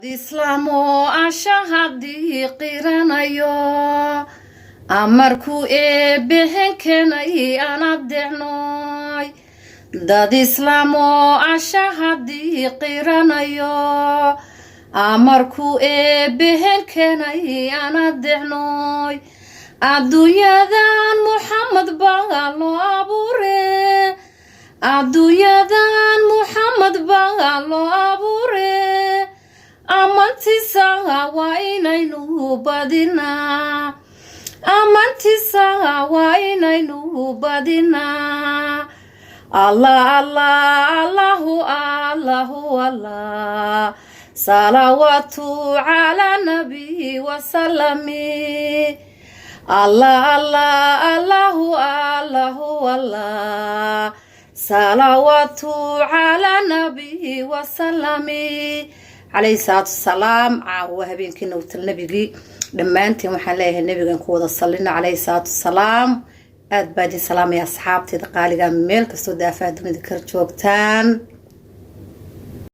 islaamo ashahadii qiranayo amarku eebbehenkenay anadecnoy dad islaamo ashahadii qiranayo amarku eebbehenkenay anadecnoy adduunyadan muxamed baa loo abuure adduunyadan muxamed baa loo abuure amantisa waa inaynu badinaa amantisa waa inaynu badinaa allah allah allahu allahu allah salawaatu ala nabi wasalami allah allah allahu allahu allah salawaatu ala nabi wasalami عليه الصلاة والسلام وهبينكي نوت النبي دمانتي وحن ليه النبي كان صلينا عليه الصلاة والسلام أدبادي سلام يا أصحابتي دقالي ميل كستو دافع دون ذكر جوقتان